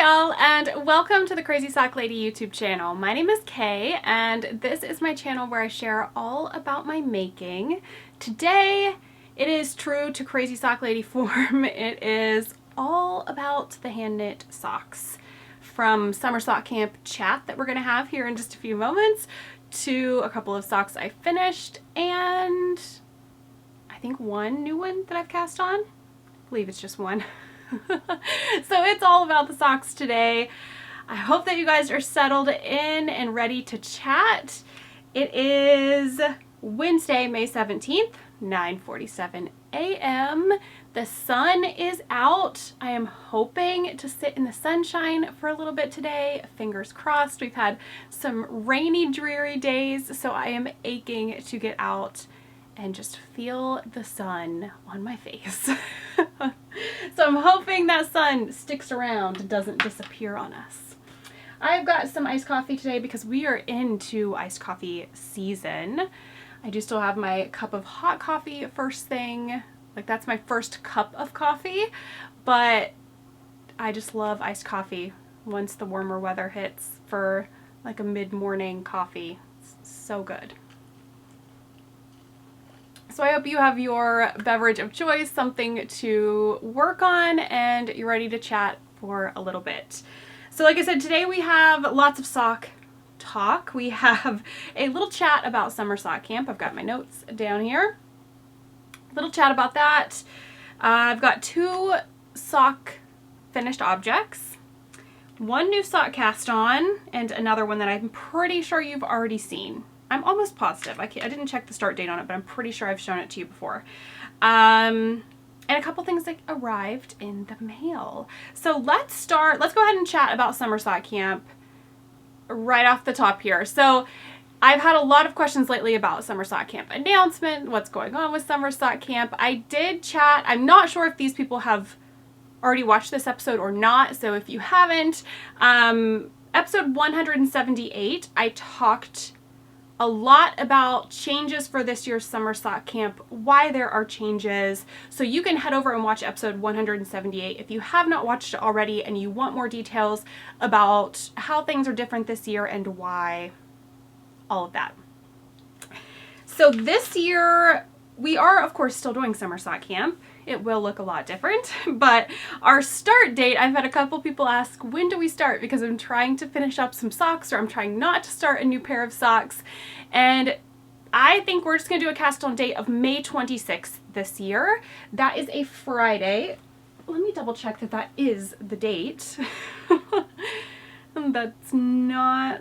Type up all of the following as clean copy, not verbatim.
y'all, and welcome to the Crazy Sock Lady YouTube channel. My name is Kay, and this is my channel where I share all about my making. Today, it is true to Crazy Sock Lady form. It is all about the hand knit socks. From summer sock camp chat that we're going to have here in just a few moments, to a couple of socks I finished, and I think one new one that I've cast on. I believe it's just one. So it's all about the socks today. I hope that you guys are settled in and ready to chat. It is Wednesday, May 17th, 9:47 a.m. The sun is out. I am hoping to sit in the sunshine for a little bit today. Fingers crossed. We've had some rainy, dreary days, so I am aching to get out and just feel the sun on my face. So I'm hoping that sun sticks around and doesn't disappear on us. I've got some iced coffee today because we are into iced coffee season. I do still have my cup of hot coffee first thing. Like, that's my first cup of coffee, but I just love iced coffee once the warmer weather hits for like a mid-morning coffee. It's so good. So I hope you have your beverage of choice, something to work on, and you're ready to chat for a little bit. So like I said, today we have lots of sock talk. We have a little chat about summer sock camp. I've got my notes down here. Little chat about that. I've got 2 sock finished objects, 1 new sock cast on, and another one that I'm pretty sure you've already seen. I'm almost positive. I didn't check the start date on it, but I'm pretty sure I've shown it to you before. And a couple things that arrived in the mail. So let's go ahead and chat about summer sock camp right off the top here. So I've had a lot of questions lately about summer sock camp announcement, what's going on with summer sock camp. I did chat. I'm not sure if these people have already watched this episode or not. So if you haven't, episode 178, I talked a lot about changes for this year's summer sock camp, why there are changes. So you can head over and watch episode 178 if you have not watched it already and you want more details about how things are different this year and why, all of that. So this year we are, of course, still doing summer sock camp. It will look a lot different, but our start date, I've had a couple people ask, when do we start? Because I'm trying to finish up some socks, or I'm trying not to start a new pair of socks. And I think we're just gonna do a cast on date of May 26th this year. That is a Friday. Let me double check that that is the date. That's not,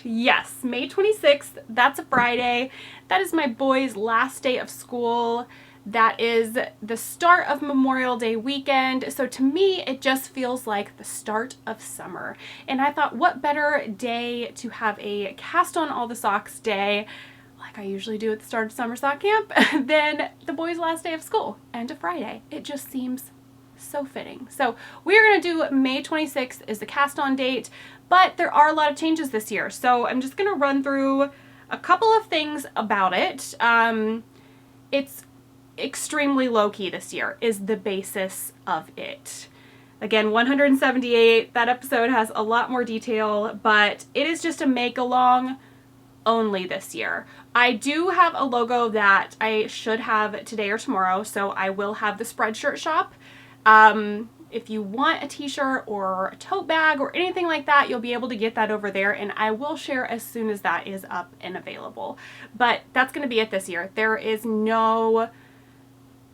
yes, May 26th, that's a Friday. That is my boy's last day of school. That is the start of Memorial Day weekend. So to me, it just feels like the start of summer. And I thought, what better day to have a cast on all the socks day, like I usually do at the start of summer sock camp, than the boys' last day of school and a Friday. It just seems so fitting. So we're gonna do May 26th is the cast on date, but there are a lot of changes this year. So I'm just gonna run through a couple of things about it. It's extremely low-key this year is the basis of it. Again, 178, that episode has a lot more detail, but it is just a make-along only this year. I do have a logo that I should have today or tomorrow, so I will have the Spreadshirt shop. If you want a t-shirt or a tote bag or anything like that, you'll be able to get that over there, and I will share as soon as that is up and available. But that's going to be it this year. There is no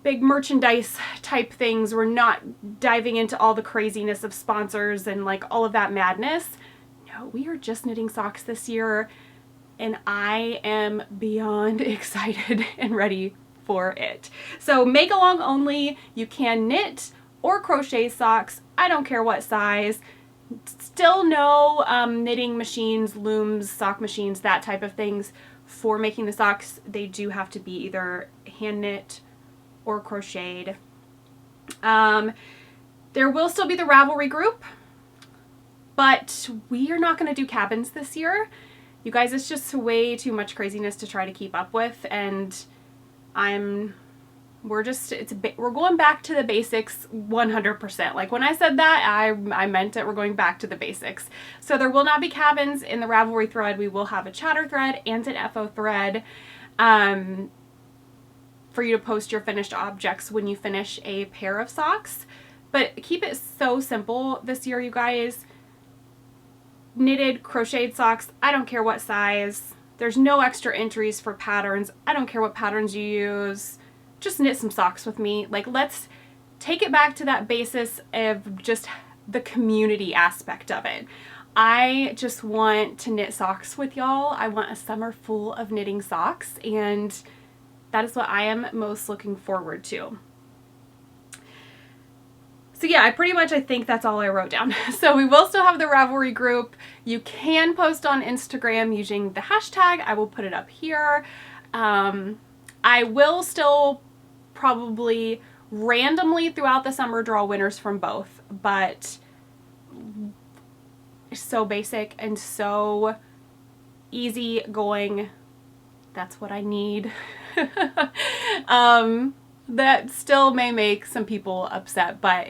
big merchandise type things. We're not diving into all the craziness of sponsors and like all of that madness. No, we are just knitting socks this year, and I am beyond excited and ready for it. So make along only. You can knit or crochet socks. I don't care what size. Still no knitting machines, looms, sock machines, that type of things for making the socks. They do have to be either hand knit or crocheted. There will still be the Ravelry group, but we are not going to do cabins this year. You guys, it's just way too much craziness to try to keep up with, and I'm we're going back to the basics 100%. Like when I said that, I meant it. We're going back to the basics. So there will not be cabins in the Ravelry thread. We will have a chatter thread and an FO thread for you to post your finished objects when you finish a pair of socks. But keep it so simple this year, you guys. Knitted, crocheted socks, I don't care what size. There's no extra entries for patterns. I don't care what patterns you use. Just knit some socks with me. Like, let's take it back to that basis of just the community aspect of it. I just want to knit socks with y'all. I want a summer full of knitting socks, and that is what I am most looking forward to. So yeah, I think that's all I wrote down. So we will still have the Ravelry group. You can post on Instagram using the hashtag. I will put it up here. I will still probably randomly throughout the summer draw winners from both, but so basic and so easy going. That's what I need. That still may make some people upset, but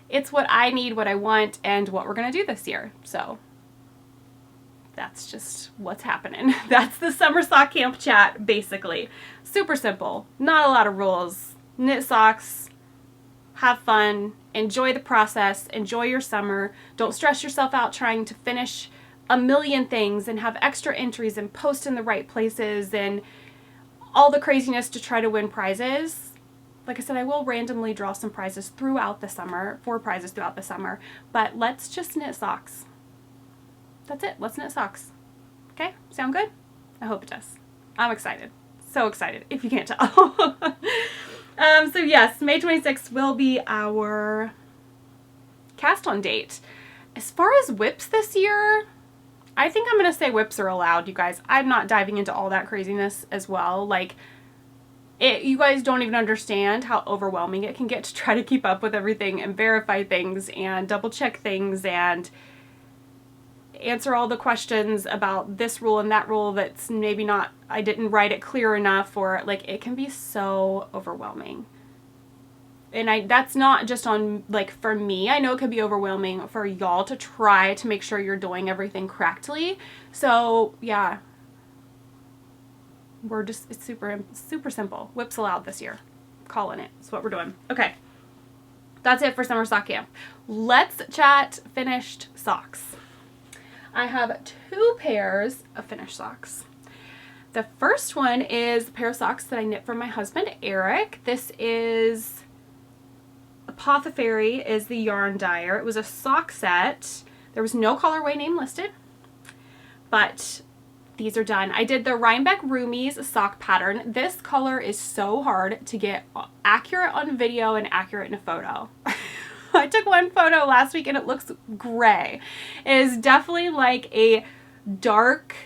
it's what I need, what I want, and what we're gonna do this year. So that's just what's happening. That's the summer sock camp chat, basically. Super simple, not a lot of rules. Knit socks, have fun, enjoy the process, enjoy your summer. Don't stress yourself out trying to finish a million things and have extra entries and post in the right places and all the craziness to try to win prizes. Like I said, I will randomly draw some prizes throughout the summer, 4 prizes throughout the summer, but let's just knit socks. That's it. Let's knit socks. Okay? Sound good? I hope it does. I'm excited. So excited, if you can't tell. So yes, May 26th will be our cast on date. As far as whips this year, I think I'm going to say whips are allowed, you guys. I'm not diving into all that craziness as well. Like, you guys don't even understand how overwhelming it can get to try to keep up with everything and verify things and double check things and answer all the questions about this rule and that rule that's maybe not, I didn't write it clear enough, or like, it can be so overwhelming. And that's not just on, like, for me. I know it can be overwhelming for y'all to try to make sure you're doing everything correctly. So yeah, it's super simple. Whips allowed this year. Calling it. That's what we're doing. Okay. That's it for summer sock camp. Let's chat finished socks. I have 2 pairs of finished socks. The first one is a pair of socks that I knit for my husband, Eric. This is Apothecary is the yarn dyer. It was a sock set. There was no colorway name listed, but these are done. I did the Rhinebeck Roomies sock pattern. This color is so hard to get accurate on video and accurate in a photo. I took one photo last week and it looks gray. It is definitely like a dark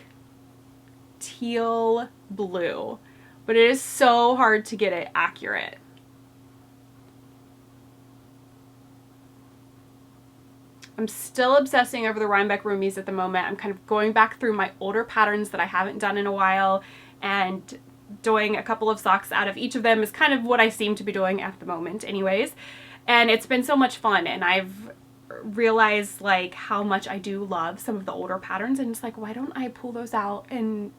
teal blue, but it is so hard to get it accurate. I'm still obsessing over the Rhinebeck Roomies at the moment. I'm kind of going back through my older patterns that I haven't done in a while and doing a couple of socks out of each of them is kind of what I seem to be doing at the moment anyways. And it's been so much fun, and I've realized like how much I do love some of the older patterns, and it's like, why don't I pull those out and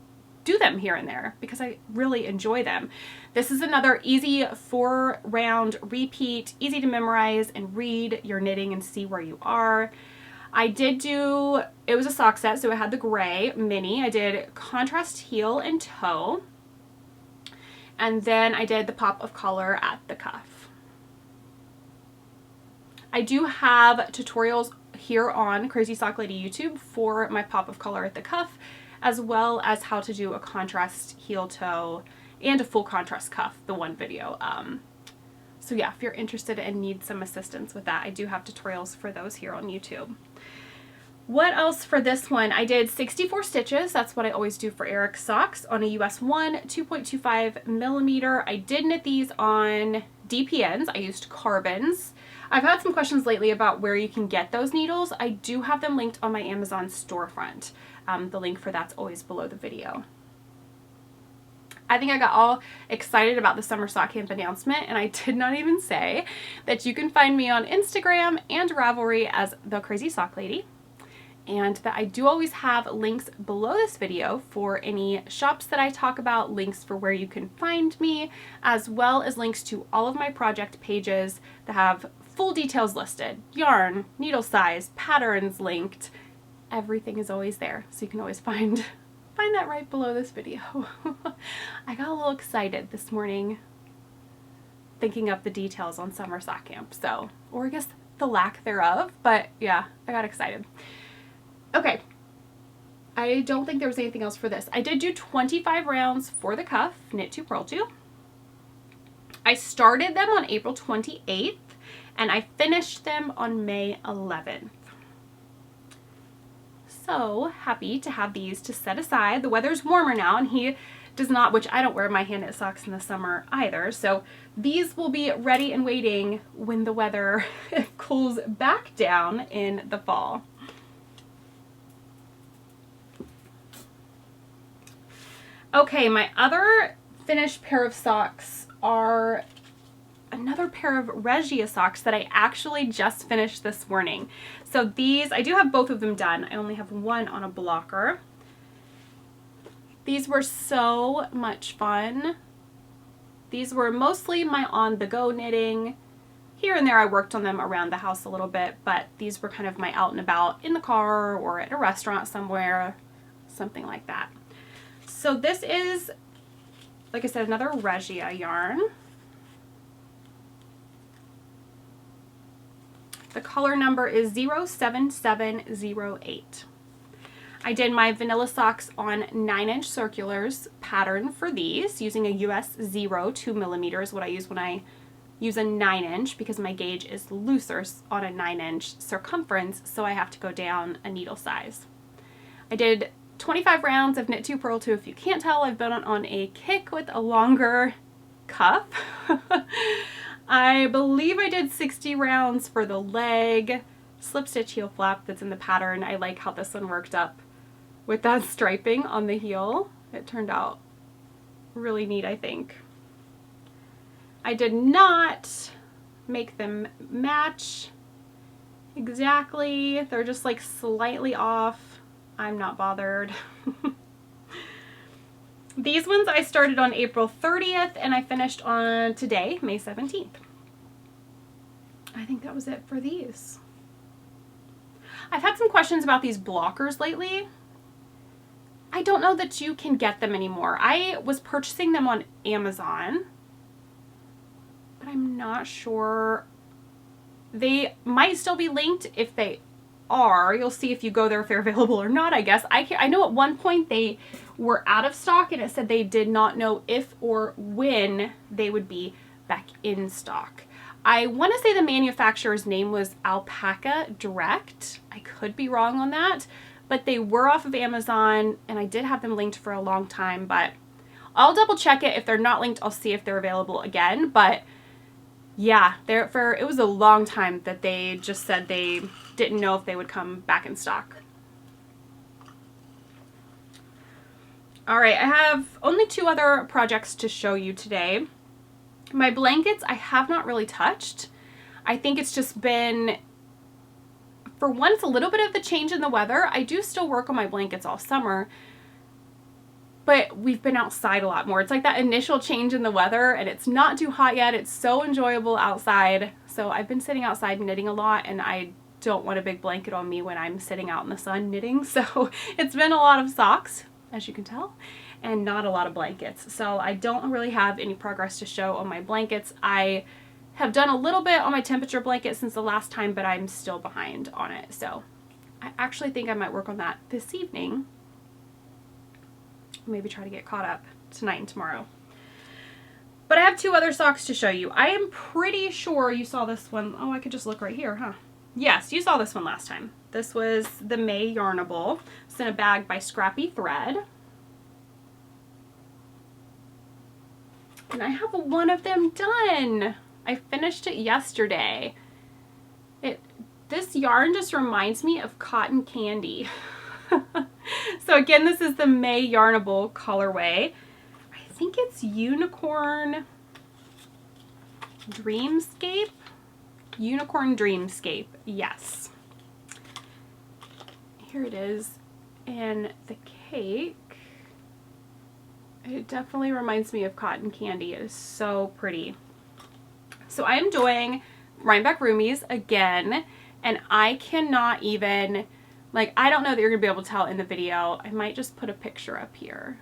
do them here and there, because I really enjoy them. This is another easy 4-round repeat, easy to memorize and read your knitting and see where you are. It was a sock set, so it had the gray mini. I did contrast heel and toe, and then I did the pop of color at the cuff. I do have tutorials here on Crazy Sock Lady YouTube for my pop of color at the cuff, as well as how to do a contrast heel toe and a full contrast cuff, the one video. So yeah, if you're interested and need some assistance with that, I do have tutorials for those here on YouTube. What else for this one? I did 64 stitches. That's what I always do for Eric's socks on a US 1 2.25 millimeter. I did knit these on DPNs. I used carbons. I've had some questions lately about where you can get those needles. I do have them linked on my Amazon storefront. The link for that's always below the video. I think I got all excited about the summer sock camp announcement, and I did not even say that you can find me on Instagram and Ravelry as The Crazy Sock Lady, and that I do always have links below this video for any shops that I talk about, links for where you can find me, as well as links to all of my project pages that have full details listed, yarn, needle size, patterns linked. Everything is always there, so you can always find that right below this video. I got a little excited this morning thinking up the details on summer sock camp, so, or I guess the lack thereof, but yeah, I got excited. Okay, I don't think there was anything else for this. I did do 25 rounds for the cuff, knit 2, purl 2. I started them on April 28th and I finished them on May 11th. So happy to have these to set aside. The weather's warmer now and he does not, which I don't wear my hand knit socks in the summer either. So these will be ready and waiting when the weather cools back down in the fall. Okay, my other finished pair of socks are another pair of Regia socks that I actually just finished this morning. So these, I do have both of them done. I only have one on a blocker. These were so much fun. These were mostly my on-the-go knitting. Here and there I worked on them around the house a little bit, but these were kind of my out and about in the car or at a restaurant somewhere, something like that. So this is, like I said, another Regia yarn. The color number is 07708. I did my vanilla socks on 9-inch circulars pattern for these using a US 0 2mm is what I use when I use a 9-inch because my gauge is looser on a 9-inch circumference, so I have to go down a needle size. I did 25 rounds of knit 2, purl 2. If you can't tell, I've been on a kick with a longer cuff. I believe I did 60 rounds for the leg slip stitch heel flap that's in the pattern. I like how this one worked up with that striping on the heel. It turned out really neat, I think. I did not make them match exactly. They're just like slightly off. I'm not bothered. These ones I started on April 30th and I finished on today, May 17th. I think that was it for these. I've had some questions about these blockers lately. I don't know that you can get them anymore. I was purchasing them on Amazon, but I'm not sure. They might still be linked. If they are, you'll see if you go there if they're available or not, I guess. I know at one point they were out of stock and it said they did not know if or when they would be back in stock. I want to say the manufacturer's name was Alpaca Direct. I could be wrong on that, but they were off of Amazon and I did have them linked for a long time, but I'll double check it. If they're not linked, I'll see if they're available again. But yeah, it was a long time that they just said they didn't know if they would come back in stock. All right, I have only 2 other projects to show you today. My blankets I have not really touched. I think it's just been, for once, a little bit of the change in the weather. I do still work on my blankets all summer, but we've been outside a lot more. It's like that initial change in the weather and it's not too hot yet. It's so enjoyable outside. So I've been sitting outside knitting a lot and I don't want a big blanket on me when I'm sitting out in the sun knitting. So it's been a lot of socks, as you can tell, and not a lot of blankets. So I don't really have any progress to show on my blankets. I have done a little bit on my temperature blanket since the last time, but I'm still behind on it. So I actually think I might work on that this evening. Maybe try to get caught up tonight and tomorrow. But I have 2 other socks to show you. I am pretty sure you saw this one. Oh, I could just look right here, huh? Yes, you saw this one last time. This was the May Yarnable. It's in a bag by Scrappy Thread. And I have one of them done. I finished it yesterday. This yarn just reminds me of cotton candy. So again, this is the May Yarnable colorway. I think it's Unicorn Dreamscape. Unicorn Dreamscape, yes. Here it is. And the cake, it definitely reminds me of cotton candy. It is so pretty. So I'm doing Rhinebeck Roomies again, and I cannot even, like, I don't know that you're gonna be able to tell in the video. I might just put a picture up here.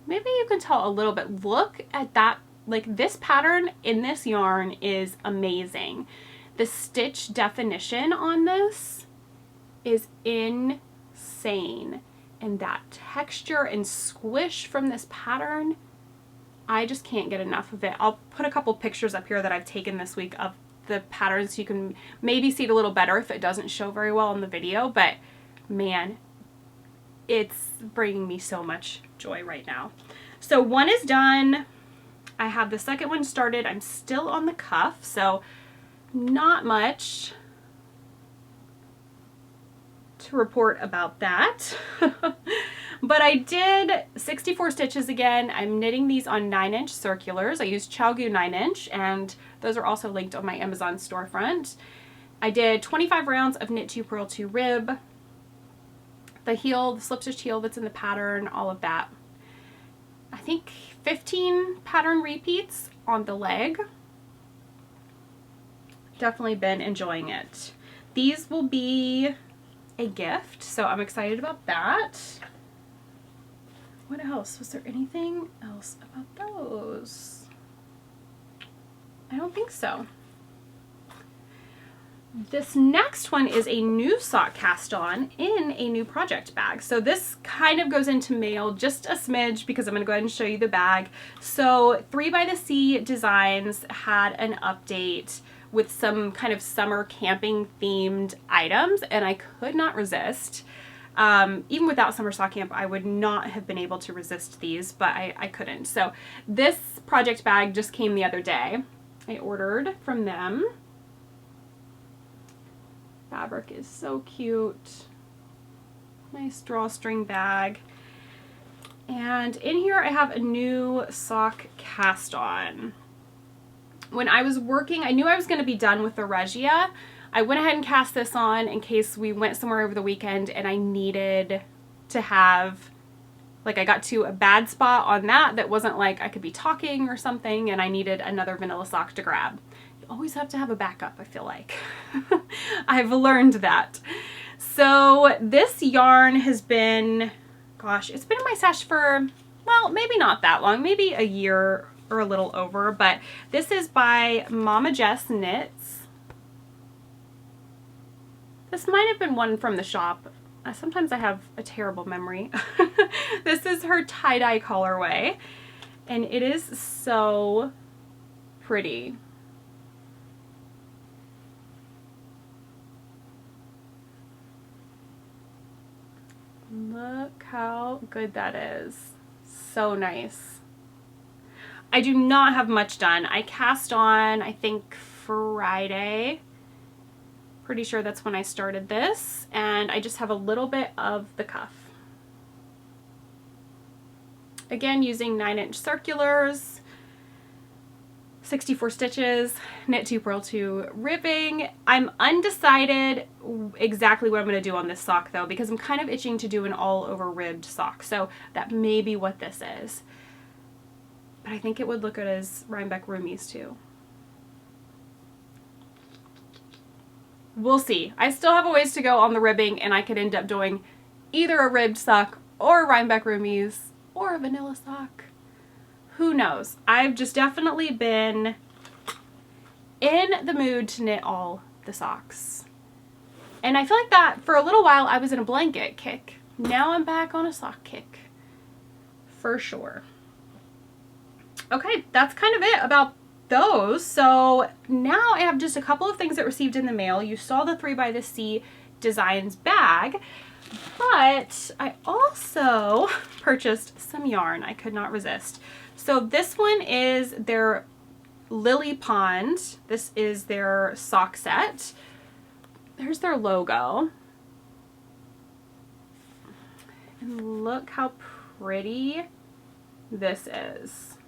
Maybe you can tell a little bit. Look at that. Like, this pattern in this yarn is amazing. The stitch definition on this is insane. And that texture and squish from this pattern, I just can't get enough of it. I'll put a couple pictures up here that I've taken this week of the patterns so you can maybe see it a little better if it doesn't show very well in the video, but man, it's bringing me so much joy right now. So one is done. I have the second one started. I'm still on the cuff, so not much to report about that. But I did 64 stitches again. I'm knitting these on 9-inch circulars. I used ChiaoGoo 9-inch, and those are also linked on my Amazon storefront. I did 25 rounds of knit 2 purl 2 rib, the heel, the slip stitch heel that's in the pattern, all of that. I think 15 pattern repeats on the leg. Definitely been enjoying it. These will be a gift, so I'm excited about that. What else? Was there anything else about those? I don't think so. This next one is a new sock cast on in a new project bag. So this kind of goes into mail just a smidge because I'm going to go ahead and show you the bag. So 3 by the Sea Designs had an update with some kind of summer camping themed items, and I could not resist. Even without summer sock camp, I would not have been able to resist these, but I couldn't. So this project bag just came the other day. I ordered from them. Fabric is so cute. Nice drawstring bag. And in here I have a new sock cast on. When I was working, I knew I was going to be done with the Regia. I went ahead and cast this on in case we went somewhere over the weekend and I needed to have, like, I got to a bad spot on that wasn't like I could be talking or something and I needed another vanilla sock to grab. You always have to have a backup, I feel like. I've learned that. So this yarn has been, gosh, it's been in my stash for, well, maybe not that long, maybe a year or a little over, but this is by Mama Jess Knits. This might have been one from the shop. Sometimes I have a terrible memory. This is her tie-dye colorway, and it is so pretty. Look how good that is. So nice. I do not have much done. I cast on, I think, Friday. Pretty sure that's when I started this, and I just have a little bit of the cuff. Again, using 9-inch circulars, 64 stitches, knit 2 purl 2 ribbing. I'm undecided exactly what I'm going to do on this sock though, because I'm kind of itching to do an all over ribbed sock, so that may be what this is. But I think it would look good as Rhinebeck Roomies too. We'll see. I still have a ways to go on the ribbing, and I could end up doing either a ribbed sock or a Rhinebeck Roomies or a vanilla sock. Who knows? I've just definitely been in the mood to knit all the socks. And I feel like that for a little while I was in a blanket kick. Now I'm back on a sock kick. For sure. Okay, that's kind of it about those. So now I have just a couple of things that received in the mail. You saw the 3 by the Sea Designs bag, but I also purchased some yarn. I could not resist. So this one is their Lily Pond. This is their sock set. There's their logo. And look how pretty this is.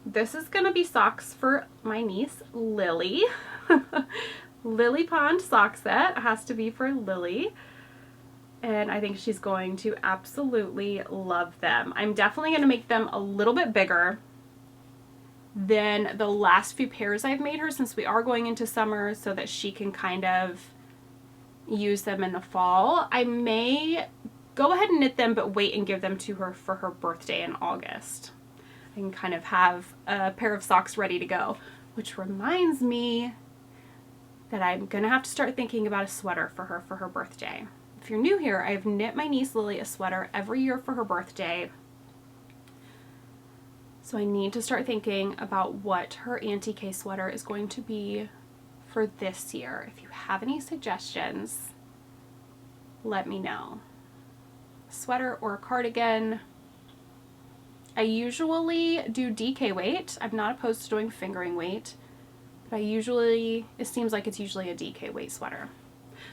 This is going to be socks for my niece, Lily. Lily Pond sock set has to be for Lily. And I think she's going to absolutely love them. I'm definitely going to make them a little bit bigger than the last few pairs I've made her, since we are going into summer, so that she can kind of use them in the fall. I may go ahead and knit them, but wait and give them to her for her birthday in August. I can kind of have a pair of socks ready to go, which reminds me that I'm gonna have to start thinking about a sweater for her birthday. If you're new here, I've knit my niece Lily a sweater every year for her birthday. So I need to start thinking about what her Auntie K sweater is going to be for this year. If you have any suggestions, let me know. A sweater or a cardigan. I usually do DK weight. I'm not opposed to doing fingering weight, but it seems like it's usually a DK weight sweater.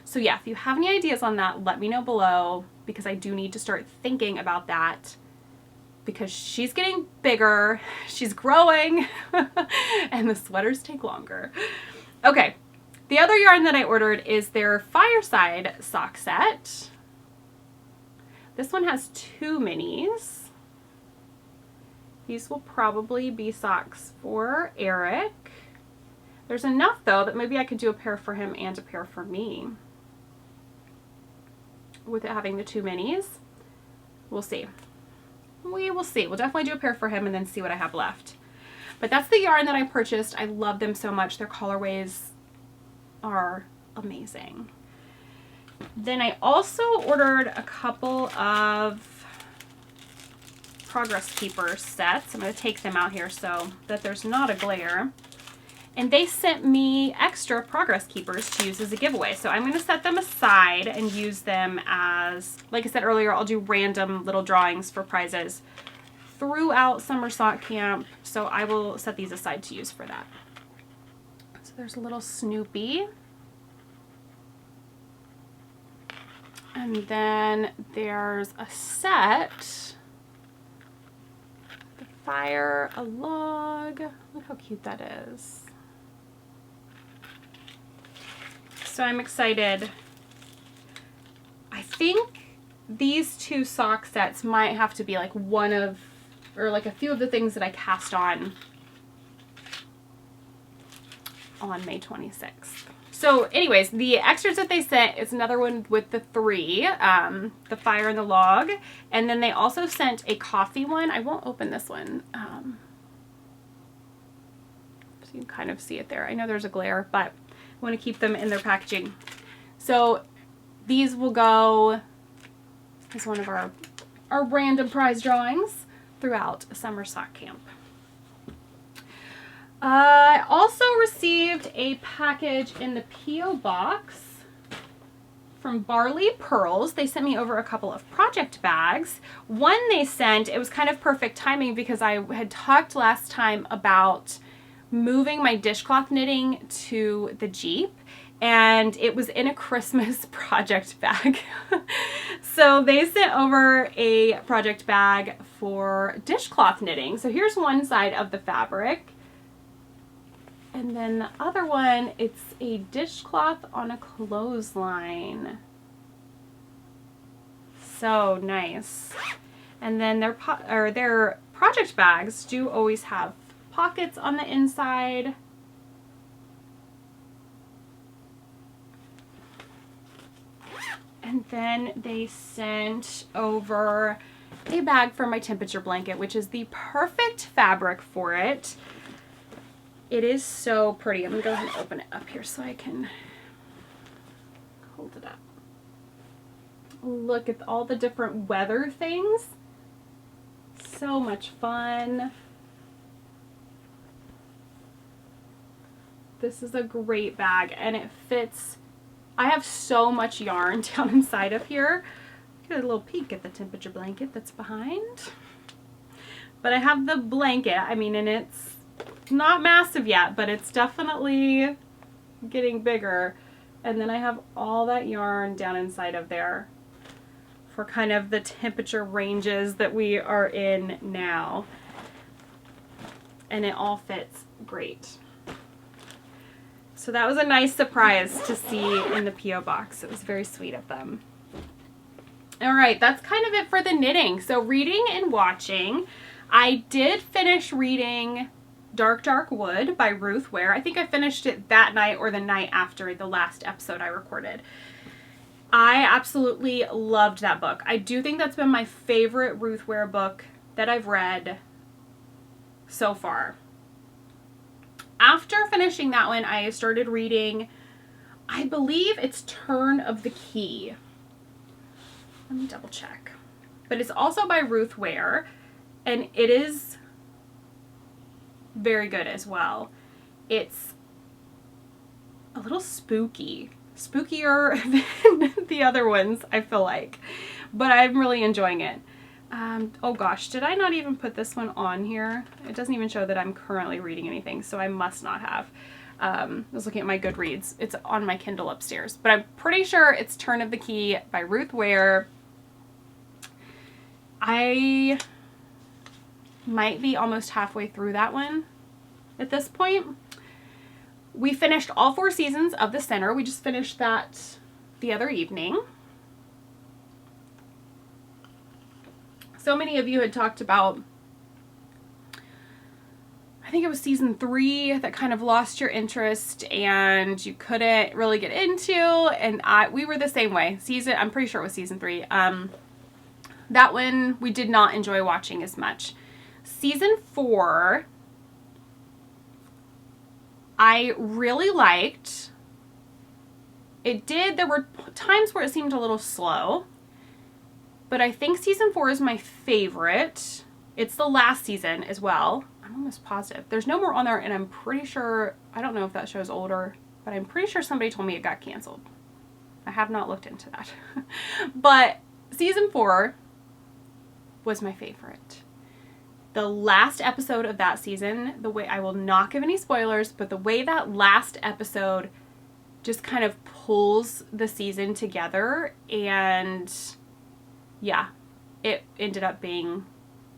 So yeah, if you have any ideas on that, let me know below, because I do need to start thinking about that, because she's getting bigger, she's growing, and the sweaters take longer. Okay, the other yarn that I ordered is their Fireside sock set. This one has 2 minis. These will probably be socks for Eric. There's enough though that maybe I could do a pair for him and a pair for me with it having the 2 minis. We'll see. We will see. We'll definitely do a pair for him and then see what I have left. But that's the yarn that I purchased. I love them so much. Their colorways are amazing. Then I also ordered a couple of Progress Keeper sets. I'm going to take them out here so that there's not a glare. And they sent me extra Progress Keepers to use as a giveaway. So I'm going to set them aside and use them as, like I said earlier, I'll do random little drawings for prizes throughout summer sock camp. So I will set these aside to use for that. So there's a little Snoopy. And then there's a set. The fire, a log. Look how cute that is. So I'm excited. I think these 2 sock sets might have to be like one of, or like a few of the things that I cast on May 26th. So anyways, the extras that they sent is another one with the 3, the fire and the log. And then they also sent a coffee one. I won't open this one. So you can kind of see it there. I know there's a glare, but I want to keep them in their packaging. So these will go as one of our random prize drawings throughout summer sock camp. I also received a package in the P.O. box from Barley Pearls. They sent me over a couple of project bags. One they sent, it was kind of perfect timing because I had talked last time about moving my dishcloth knitting to the Jeep, and it was in a Christmas project bag. So they sent over a project bag for dishcloth knitting. So here's one side of the fabric. And then the other one, it's a dishcloth on a clothesline. So nice. And then their project bags do always have pockets on the inside. And then they sent over a bag for my temperature blanket, which is the perfect fabric for it. It is so pretty. I'm going to go ahead and open it up here so I can hold it up. Look at all the different weather things. So much fun. This is a great bag and it fits. I have so much yarn down inside of here. Get a little peek at the temperature blanket that's behind. But I have the blanket, I mean, and it's not massive yet, but it's definitely getting bigger. And then I have all that yarn down inside of there. for kind of the temperature ranges that we are in now. And it all fits great. So that was a nice surprise to see in the P.O. box. It was very sweet of them. All right, that's kind of it for the knitting. So reading and watching, I did finish reading Dark Dark Wood by Ruth Ware. I think I finished it that night or the night after the last episode I recorded. I absolutely loved that book. I do think that's been my favorite Ruth Ware book that I've read so far. After finishing that one, I started reading, I believe it's Turn of the Key. Let me double check. But it's also by Ruth Ware, and it is very good as well. It's a little spooky. Spookier than the other ones, I feel like. But I'm really enjoying it. Oh gosh, did I not even put this one on here? It doesn't even show that I'm currently reading anything, so I must not have. I was looking at my Goodreads. It's on my Kindle upstairs. But I'm pretty sure it's Turn of the Key by Ruth Ware. I might be almost halfway through that one at this point. We finished all 4 seasons of The Sinner. We just finished that the other evening. So many of you had talked about, I think it was season 3 that kind of lost your interest and you couldn't really get into, and we were the same way. I'm pretty sure it was season 3. That one we did not enjoy watching as much. Season 4, I really liked. There were times where it seemed a little slow, but I think season 4 is my favorite. It's the last season as well. I'm almost positive. There's no more on there, and I'm pretty sure, I don't know if that show's older, but I'm pretty sure somebody told me it got canceled. I have not looked into that. But season 4 was my favorite. The last episode of that season, I will not give any spoilers, but the way that last episode just kind of pulls the season together, and yeah, it ended up being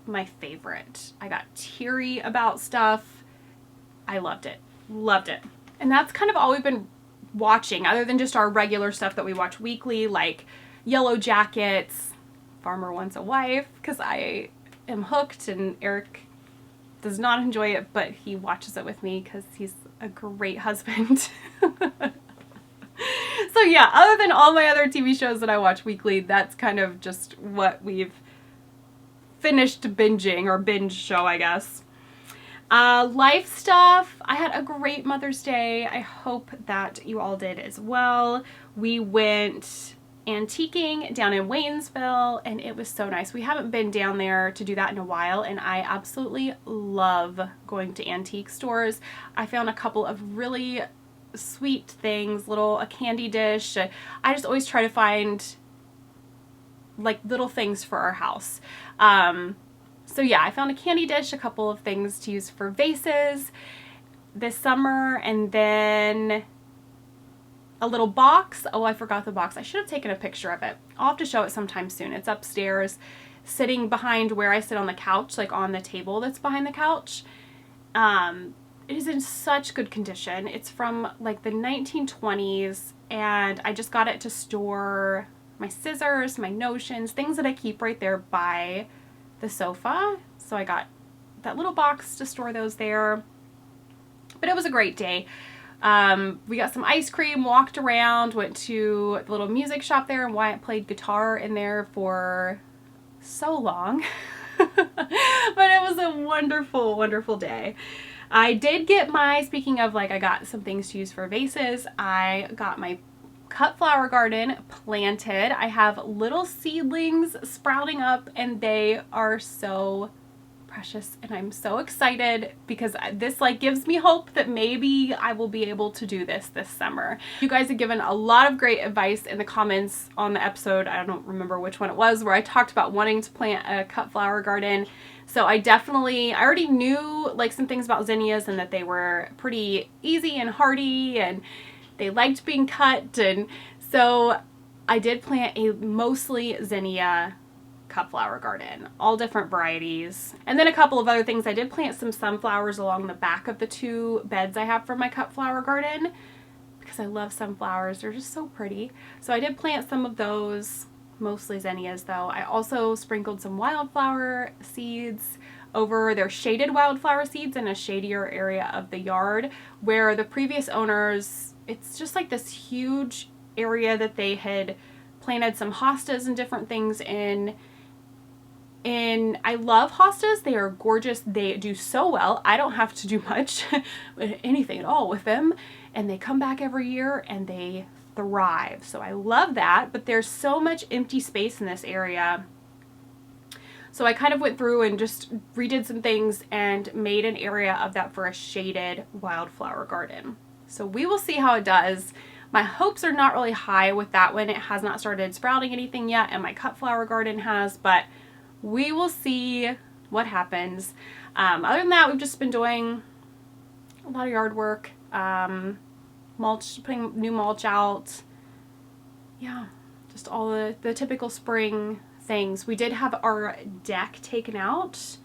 my favorite. I got teary about stuff. I loved it. Loved it. And that's kind of all we've been watching, other than just our regular stuff that we watch weekly, like Yellowjackets, Farmer Wants a Wife, because I am hooked, and Eric does not enjoy it, but he watches it with me because he's a great husband. So yeah, other than all my other TV shows that I watch weekly, that's kind of just what we've finished binging, or binge show, I guess. Life stuff. I had a great Mother's Day. I hope that you all did as well. We went antiquing down in Waynesville, and it was so nice. We haven't been down there to do that in a while, and I absolutely love going to antique stores. I found a couple of really sweet things, a candy dish. I just always try to find like little things for our house. So yeah, I found a candy dish, a couple of things to use for vases this summer, and then a little box. Oh, I forgot the box. I should have taken a picture of it. I'll have to show it sometime soon. It's upstairs, sitting behind where I sit on the couch, like on the table that's behind the couch. It is in such good condition. It's from like the 1920s, and I just got it to store my scissors, my notions, things that I keep right there by the sofa. So I got that little box to store those there. But it was a great day. We got some ice cream, walked around, went to the little music shop there, and Wyatt played guitar in there for so long. But it was a wonderful, wonderful day. I did get speaking of I got some things to use for vases, I got my cut flower garden planted. I have little seedlings sprouting up, and they are so precious, and I'm so excited because this gives me hope that maybe I will be able to do this summer. You guys have given a lot of great advice in the comments on the episode, I don't remember which one it was, where I talked about wanting to plant a cut flower garden. So I already knew some things about zinnias, and that they were pretty easy and hardy, and they liked being cut, and so I did plant a mostly zinnia cut flower garden, all different varieties. And then a couple of other things. I did plant some sunflowers along the back of the 2 beds I have for my cut flower garden because I love sunflowers. They're just so pretty. So I did plant some of those, mostly zinnias though. I also sprinkled some wildflower seeds over their shaded wildflower seeds in a shadier area of the yard where the previous owners, it's just like this huge area that they had planted some hostas and different things in. And I love hostas. They are gorgeous. They do so well. I don't have to do much, anything at all with them. And they come back every year and they thrive. So I love that. But there's so much empty space in this area. So I kind of went through and just redid some things and made an area of that for a shaded wildflower garden. So we will see how it does. My hopes are not really high with that one. It has not started sprouting anything yet, and my cut flower garden has, but we will see what happens. Other than that, we've just been doing a lot of yard work, mulch, putting new mulch out. Yeah, just all the typical spring things. We did have our deck taken out.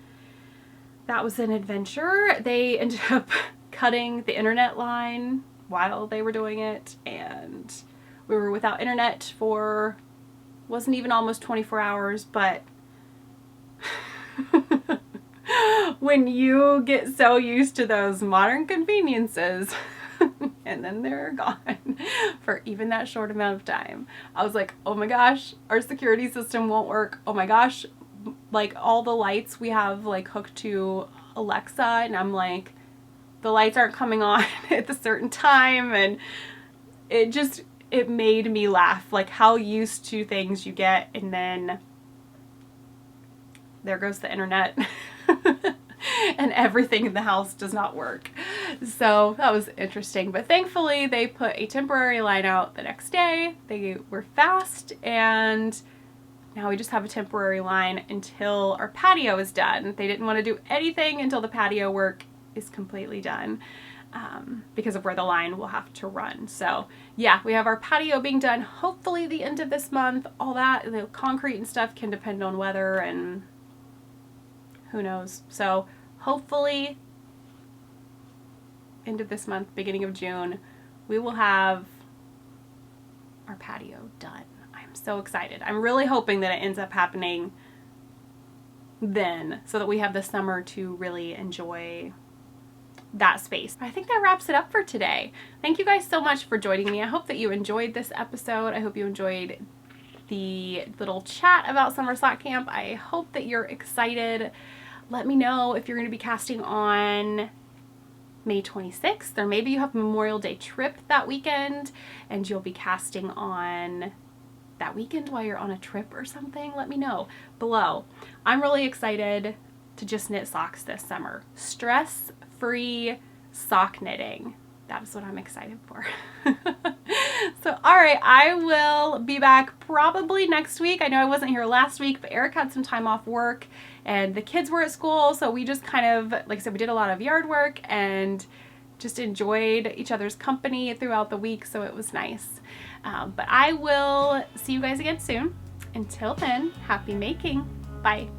That was an adventure. They ended up cutting the internet line while they were doing it, and we were without internet for, wasn't even almost 24 hours, but when you get so used to those modern conveniences and then they're gone for even that short amount of time, I was like, oh my gosh, our security system won't work. Oh my gosh, like all the lights we have like hooked to Alexa, and I'm like, the lights aren't coming on at a certain time, and it made me laugh, like how used to things you get, and then there goes the internet and everything in the house does not work. So that was interesting, but thankfully they put a temporary line out the next day. They were fast, and now we just have a temporary line until our patio is done. They didn't want to do anything until the patio work is completely done because of where the line will have to run. So yeah, we have our patio being done hopefully the end of this month. All that, the concrete and stuff can depend on weather and who knows. So hopefully end of this month, beginning of June, we will have our patio done. I'm so excited. I'm really hoping that it ends up happening then so that we have the summer to really enjoy that space. I think that wraps it up for today. Thank you guys so much for joining me. I hope that you enjoyed this episode. I hope you enjoyed the little chat about summer sock camp. I hope that you're excited. Let me know if you're going to be casting on May 26th, or maybe you have a Memorial Day trip that weekend and you'll be casting on that weekend while you're on a trip or something. Let me know below. I'm really excited to just knit socks this summer. Stress-free sock knitting. That is what I'm excited for. So, all right, I will be back probably next week. I know I wasn't here last week, but Eric had some time off work and the kids were at school. So we just kind of, like I said, we did a lot of yard work and just enjoyed each other's company throughout the week. So it was nice. But I will see you guys again soon. Until then, happy making. Bye.